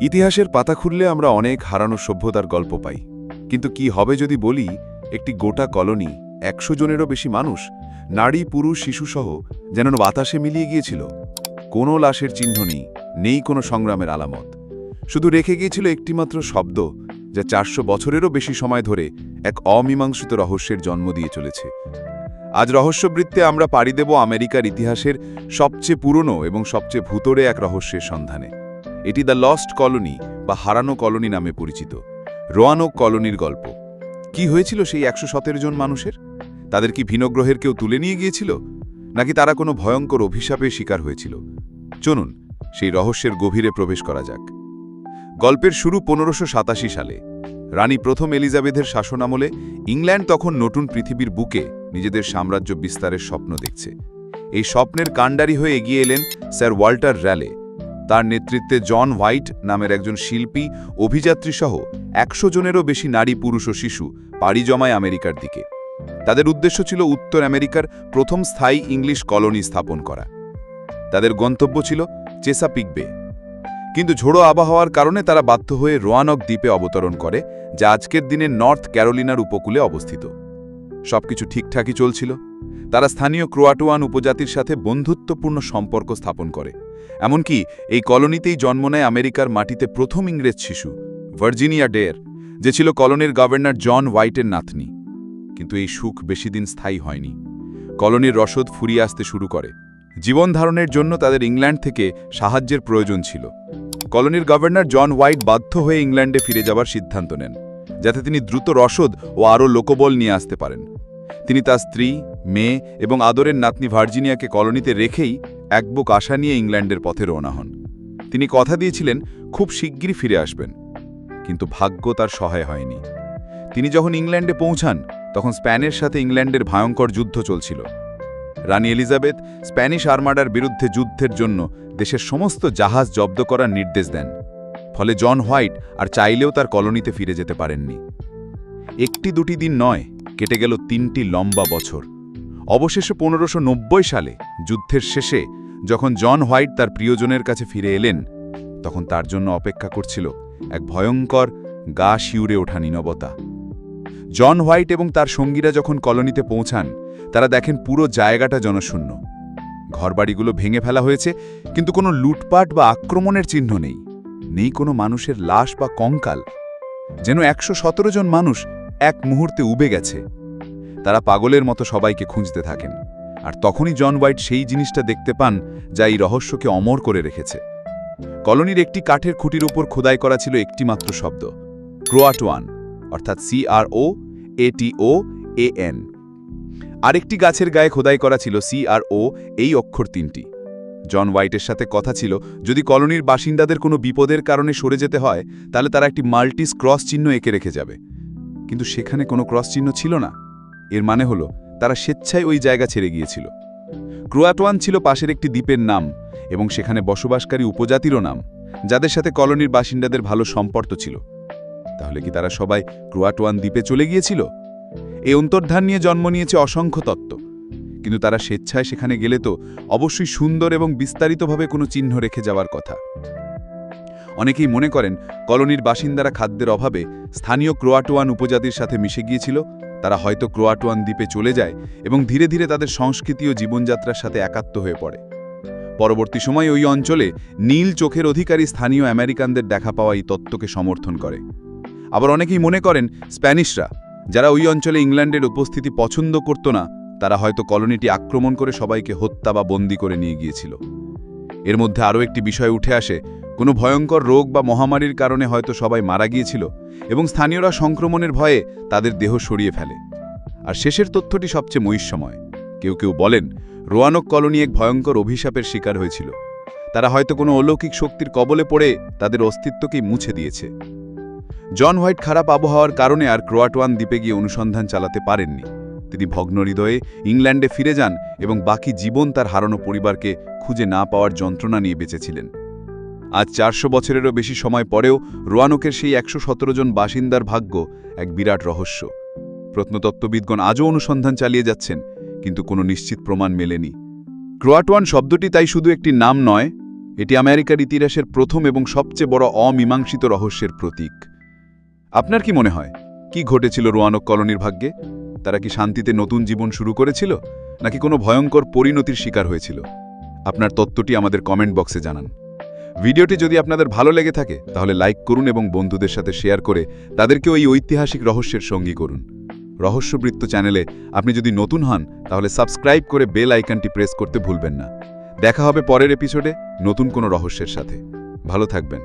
ইতিহাসের পাতা খুললে আমরা অনেক হারানো সভ্যতার গল্প পাই, কিন্তু কি হবে যদি বলি একটি গোটা কলোনি ১০০ জনেরও বেশি মানুষ, নারী পুরুষ শিশুসহ যেন বাতাসে মিলিয়ে গিয়েছিল। কোনো লাশের চিহ্ন নেই কোনো সংগ্রামের আলামত, শুধু রেখে গিয়েছিল একটিমাত্র শব্দ, যা ৪০০ বছরেরও বেশি সময় ধরে এক অমীমাংসিত রহস্যের জন্ম দিয়ে চলেছে। আজ রহস্যবৃত্তে আমরা পাড়ি দেব আমেরিকার ইতিহাসের সবচেয়ে পুরনো এবং সবচেয়ে ভূতরে এক রহস্যের সন্ধানে। এটি দ্য লস্ট কলোনি বা হারানো কলোনি নামে পরিচিত। রোয়ানোক কলোনির গল্প। কি হয়েছিল সেই ১১৭ জন মানুষের? তাদের কি ভিন্ন গ্রহের কেউ তুলে নিয়ে গিয়েছিল, নাকি তারা কোনো ভয়ঙ্কর অভিশাপের শিকার হয়েছিল? চলুন সেই রহস্যের গভীরে প্রবেশ করা যাক। গল্পের শুরু ১৫৮৭ সালে। রানী প্রথম এলিজাবেথের শাসনামলে ইংল্যান্ড তখন নতুন পৃথিবীর বুকে নিজেদের সাম্রাজ্য বিস্তারের স্বপ্ন দেখছে। এই স্বপ্নের কাণ্ডারি হয়ে এগিয়ে এলেন স্যার ওয়াল্টার র্যালে। তার নেতৃত্বে জন হোয়াইট নামের একজন শিল্পী, অভিযাত্রী সহ ১০০ জনেরও বেশি নারী পুরুষ ও শিশু পাড়ি জমায় আমেরিকার দিকে। তাদের উদ্দেশ্য ছিল উত্তর আমেরিকার প্রথম স্থায়ী ইংলিশ কলোনি স্থাপন করা। তাদের গন্তব্য ছিল চেসাপিক বে। কিন্তু ঝোড়ো আবহাওয়ার কারণে তারা বাধ্য হয়ে রোয়ানক দ্বীপে অবতরণ করে, যা আজকের দিনে নর্থ ক্যারোলিনার উপকূলে অবস্থিত। সবকিছু ঠিকঠাকই চলছিল। তারা স্থানীয় ক্রোয়াটোয়ান উপজাতির সাথে বন্ধুত্বপূর্ণ সম্পর্ক স্থাপন করে। এমনকি এই কলোনিতেই জন্ম নেয় আমেরিকার মাটিতে প্রথম ইংরেজ শিশু ভার্জিনিয়া ডের, যে ছিল কলোনির গভর্নর জন হোয়াইটের নাতনি। কিন্তু এই সুখ বেশিদিন স্থায়ী হয়নি। কলোনির রসদ ফুরিয়ে আসতে শুরু করে। জীবন ধারণের জন্য তাদের ইংল্যান্ড থেকে সাহায্যের প্রয়োজন ছিল। কলোনির গভর্নর জন হোয়াইট বাধ্য হয়ে ইংল্যান্ডে ফিরে যাবার সিদ্ধান্ত নেন, যাতে তিনি দ্রুত রসদ ও আরও লোকবল নিয়ে আসতে পারেন। তিনি তার স্ত্রী, মেয়ে এবং আদরের নাতনি ভার্জিনিয়াকে কলোনিতে রেখেই একবুক আশা নিয়ে ইংল্যান্ডের পথে রওনা হন। তিনি কথা দিয়েছিলেন খুব শিগগিরই ফিরে আসবেন, কিন্তু ভাগ্য তার সহায় হয়নি। তিনি যখন ইংল্যান্ডে পৌঁছান, তখন স্প্যানের সাথে ইংল্যান্ডের ভয়ঙ্কর যুদ্ধ চলছিল। রানী এলিজাবেথ স্প্যানিশ আর্মাডার বিরুদ্ধে যুদ্ধের জন্য দেশের সমস্ত জাহাজ জব্দ করার নির্দেশ দেন। ফলে জন হোয়াইট আর চাইলেও তার কলোনিতে ফিরে যেতে পারেননি। একটি দুটি দিন নয়, কেটে গেল ৩টি লম্বা বছর। অবশেষে ১৫৯০ সালে যুদ্ধের শেষে যখন জন হোয়াইট তার প্রিয়জনের কাছে ফিরে এলেন, তখন তার জন্য অপেক্ষা করছিল এক ভয়ঙ্কর, গা শিউরে ওঠা নীরবতা। জন হোয়াইট এবং তার সঙ্গীরা যখন কলোনিতে পৌঁছান, তারা দেখেন পুরো জায়গাটা জনশূন্য। ঘরবাড়িগুলো ভেঙে ফেলা হয়েছে, কিন্তু কোনো লুটপাট বা আক্রমণের চিহ্ন নেই কোনো মানুষের লাশ বা কঙ্কাল। যেন ১১৭ জন মানুষ এক মুহূর্তে উবে গেছে। তারা পাগলের মতো সবাইকে খুঁজতে থাকেন। আর তখনই জন হোয়াইট সেই জিনিসটা দেখতে পান যা এই রহস্যকে অমর করে রেখেছে। কলোনির একটি কাঠের খুঁটির উপর খোদাই করা ছিল একটিমাত্র শব্দ, ক্রোয়াটোয়ান, অর্থাৎ CROATOAN। আরেকটি গাছের গায়ে খোদাই করা ছিল CRO, এই অক্ষর ৩টি। জন হোয়াইটের সাথে কথা ছিল, যদি কলোনির বাসিন্দাদের কোনো বিপদের কারণে সরে যেতে হয়, তাহলে তারা একটি মাল্টিস ক্রস চিহ্ন এঁকে রেখে যাবে। কিন্তু সেখানে কোনো ক্রস চিহ্ন ছিল না। এর মানে হলো তারা স্বেচ্ছায় ওই জায়গা ছেড়ে গিয়েছিল। ক্রোয়াটোয়ান ছিল পাশের একটি দ্বীপের নাম এবং সেখানে বসবাসকারী উপজাতিরও নাম, যাদের সাথে কলোনির বাসিন্দাদের ভালো সম্পর্ক ছিল। তাহলে কি তারা সবাই ক্রোয়াটোয়ান দ্বীপে চলে গিয়েছিল? এই অন্তর্ধান নিয়ে জন্ম নিয়েছে অসংখ্য তত্ত্ব। কিন্তু তারা স্বেচ্ছায় সেখানে গেলে তো অবশ্যই সুন্দর এবং বিস্তারিতভাবে কোনো চিহ্ন রেখে যাওয়ার কথা। অনেকেই মনে করেন কলোনির বাসিন্দারা খাদ্যের অভাবে স্থানীয় ক্রোয়াটোয়ান উপজাতির সাথে মিশে গিয়েছিল। তারা হয়তো ক্রোয়াটোয়ান দ্বীপে চলে যায় এবং ধীরে ধীরে তাদের সংস্কৃতি ও জীবনযাত্রার সাথে একাত্ম হয়ে পড়ে। পরবর্তী সময়ে ওই অঞ্চলে নীল চোখের অধিকারী স্থানীয় আমেরিকানদের দেখা পাওয়া এই তত্ত্বকে সমর্থন করে। আবার অনেকেই মনে করেন স্প্যানিশরা, যারা ওই অঞ্চলে ইংল্যান্ডের উপস্থিতি পছন্দ করত না, তারা হয়তো কলোনিটি আক্রমণ করে সবাইকে হত্যা বা বন্দী করে নিয়ে গিয়েছিল। এর মধ্যে আরও একটি বিষয় উঠে আসে, কোনো ভয়ঙ্কর রোগ বা মহামারীর কারণে হয়তো সবাই মারা গিয়েছিল এবং স্থানীয়রা সংক্রমণের ভয়ে তাদের দেহ সরিয়ে ফেলে। আর শেষের তথ্যটি সবচেয়ে মহিষময়। কেউ কেউ বলেন রোয়ানক কলোনি এক ভয়ঙ্কর অভিশাপের শিকার হয়েছিল। তারা হয়তো কোনো অলৌকিক শক্তির কবলে পড়ে তাদের অস্তিত্বকেই মুছে দিয়েছে। জন হোয়াইট খারাপ আবহাওয়ার কারণে আর ক্রোয়াটোয়ান দ্বীপে গিয়ে অনুসন্ধান চালাতে পারেননি। তিনি ভগ্ন হৃদয়ে ইংল্যান্ডে ফিরে যান এবং বাকি জীবন তার হারানো পরিবারকে খুঁজে না পাওয়ার যন্ত্রণা নিয়ে বেঁচেছিলেন। আজ ৪০০ বছরেরও বেশি সময় পরেও রোয়ানকের সেই ১১৭ জন বাসিন্দার ভাগ্য এক বিরাট রহস্য। প্রত্নতত্ত্ববিদগণ আজও অনুসন্ধান চালিয়ে যাচ্ছেন, কিন্তু কোনো নিশ্চিত প্রমাণ মেলেনি। ক্রোয়াটোয়ান শব্দটি তাই শুধু একটি নাম নয়, এটি আমেরিকার ইতিহাসের প্রথম এবং সবচেয়ে বড় অমীমাংসিত রহস্যের প্রতীক। আপনার কি মনে হয়, কি ঘটেছিল রোয়ানক কলোনির ভাগ্যে? তারা কি শান্তিতে নতুন জীবন শুরু করেছিল, নাকি কোনো ভয়ঙ্কর পরিণতির শিকার হয়েছিল? আপনার তত্ত্বটি আমাদের কমেন্ট বক্সে জানান। ভিডিওটি যদি আপনাদের ভালো লেগে থাকে তাহলে লাইক করুন এবং বন্ধুদের সাথে শেয়ার করে তাদেরকেও এই ঐতিহাসিক রহস্যের সঙ্গী করুন। রহস্যবৃত্ত চ্যানেলে আপনি যদি নতুন হন তাহলে সাবস্ক্রাইব করে বেল আইকনটি প্রেস করতে ভুলবেন না। দেখা হবে পরের এপিসোডে নতুন কোনো রহস্যের সাথে। ভালো থাকবেন।